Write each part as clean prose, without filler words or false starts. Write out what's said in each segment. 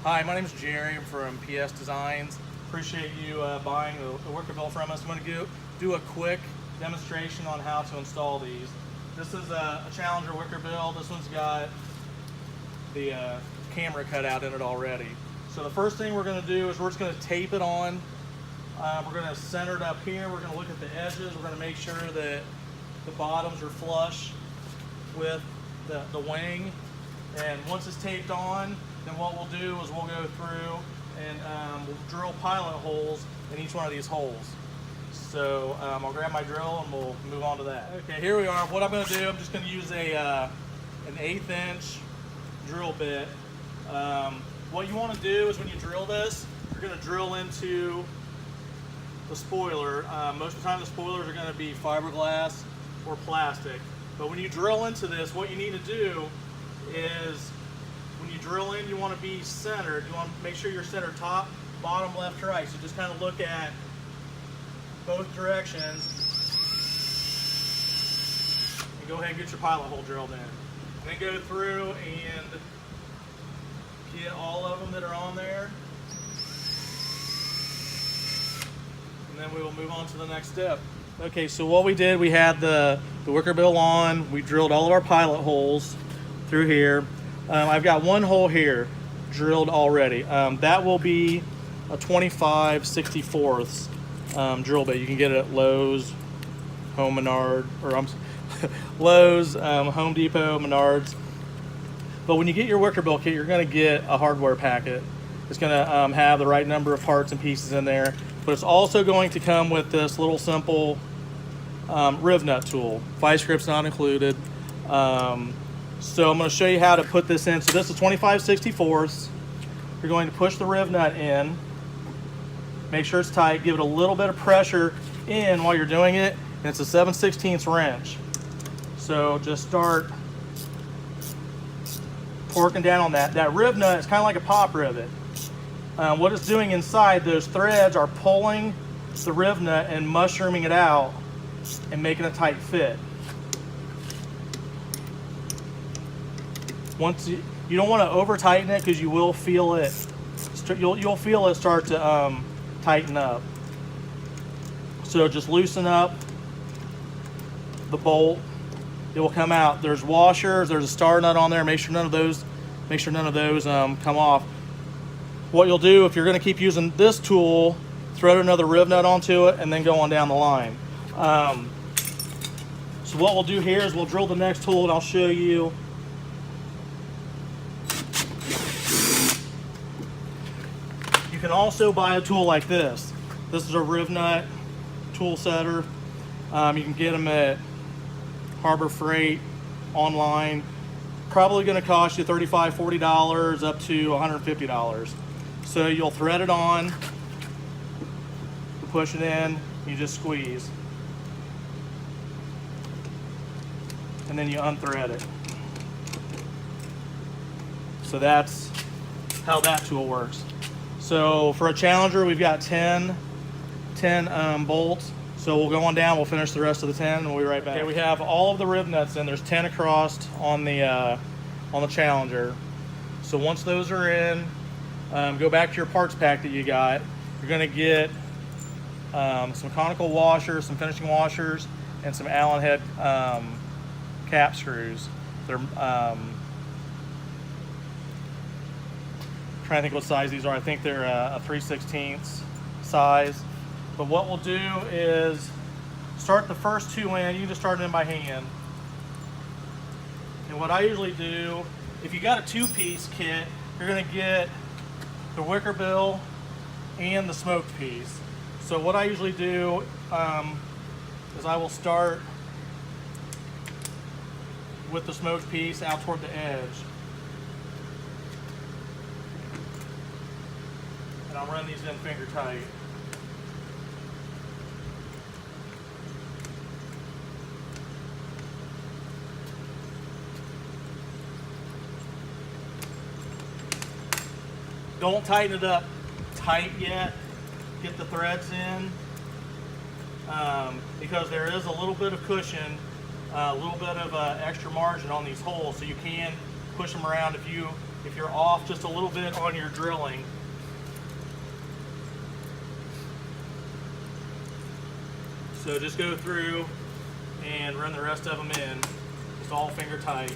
Hi, my name is Jerry. I'm from PSDesigns. Appreciate you buying the wickerbill from us. I'm going to do a quick demonstration on how to install these. This is a Challenger wickerbill. This one's got the camera cut out in it already. So the first thing we're going to do is we're just going to tape it on. We're going to center it up here. We're going to look at the edges. We're going to make sure that the bottoms are flush with the wing. And once it's taped on, then what we'll do is we'll go through and we'll drill pilot holes in each one of these holes. So I'll grab my drill and we'll move on to that. Okay, here we are. What I'm going to do, I'm just going to use an 1/8 inch drill bit. What you want to do is when you drill this, you're going to drill into the spoiler. Most of the time the spoilers are going to be fiberglass or plastic. But when you drill into this, what you need to do is when you drill in, you want to be centered. You want to make sure you're centered top, bottom, left, right. So just kind of look at both directions and go ahead and get your pilot hole drilled in. And then go through and get all of them that are on there. And then we will move on to the next step. Okay, so what we did, we had the wickerbill on. We drilled all of our pilot holes through here. I've got one hole here drilled already. That will be a 25/64 drill bit. You can get it at Lowe's, Home Depot, Menards. But when you get your wickerbill kit, you're going to get a hardware packet. It's going to have the right number of parts and pieces in there. But it's also going to come with this little simple riv nut tool. Vice grip's not included. So I'm going to show you how to put this in. So this is 25/64. You're going to push the riv nut in. Make sure it's tight. Give it a little bit of pressure in while you're doing it. And it's a 7/16 wrench. So just start torquing down on that. That riv nut is kind of like a pop rivet. What it's doing inside, those threads are pulling the riv nut and mushrooming it out and making a tight fit. Once you don't want to over tighten it because you will feel it. You'll feel it start to tighten up. So just loosen up the bolt. It will come out. There's washers. There's a star nut on there. Make sure none of those come off. What you'll do if you're going to keep using this tool, thread another riv nut onto it and then go on down the line. So what we'll do here is we'll drill the next tool and I'll show you. You can also buy a tool like this. This is a riv nut tool setter. You can get them at Harbor Freight online. Probably going to cost you $35, $40 up to $150. So you'll thread it on, you push it in, you just squeeze. And then you unthread it. So that's how that tool works. So for a Challenger, we've got 10 bolts. So we'll go on down, we'll finish the rest of the 10, and we'll be right back. Okay, we have all of the riv nuts in. There's 10 across on the Challenger. So once those are in, go back to your parts pack that you got. You're gonna get some conical washers, some finishing washers, and some Allen head cap screws. They're trying to think what size these are. I think they're a 3/16 size. But what we'll do is start the first two in. You can just start them in by hand. And what I usually do, if you got a two-piece kit, you're going to get the wickerbill and the smoked piece. So what I usually do is I will start with the smoked piece out toward the edge. And I'll run these in finger tight. Don't tighten it up tight yet. Get the threads in because there is a little bit of cushion, a little bit of extra margin on these holes, so you can push them around if if you're off just a little bit on your drilling. So just go through and run the rest of them in, just all finger tight.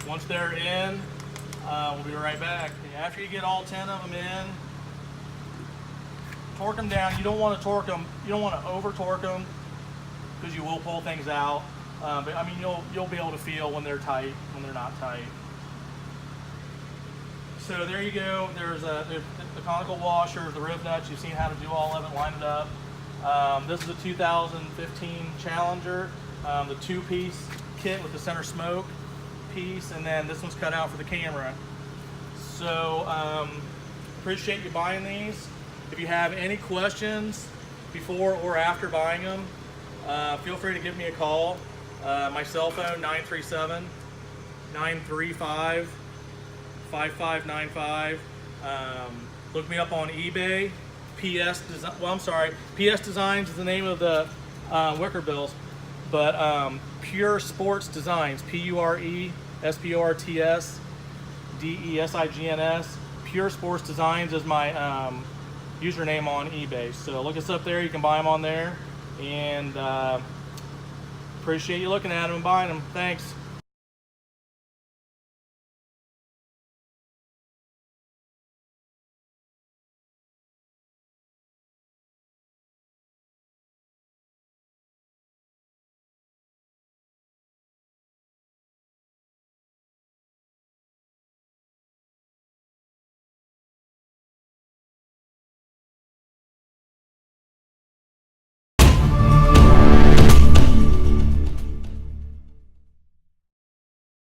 Once they're in, we'll be right back. After you get all 10 of them in, torque them down. You don't want to torque them, you don't want to over torque them, because you will pull things out. But I mean, you'll be able to feel when they're tight, when they're not tight. So there you go. There's the conical washers, the rib nuts. You've seen how to do all of it, line it up. This is a 2015 Challenger, the 2-piece kit with the center smoke piece, and then this one's cut out for the camera. So appreciate you buying these. If you have any questions before or after buying them, feel free to give me a call. My cell phone, 937-935-5595. Look me up on eBay. PSDesigns is the name of the wicker bills, but PureSportsDesigns, PureSportsDesigns. PureSportsDesigns is my username on eBay. So look us up there. You can buy them on there, and appreciate you looking at them and buying them. Thanks.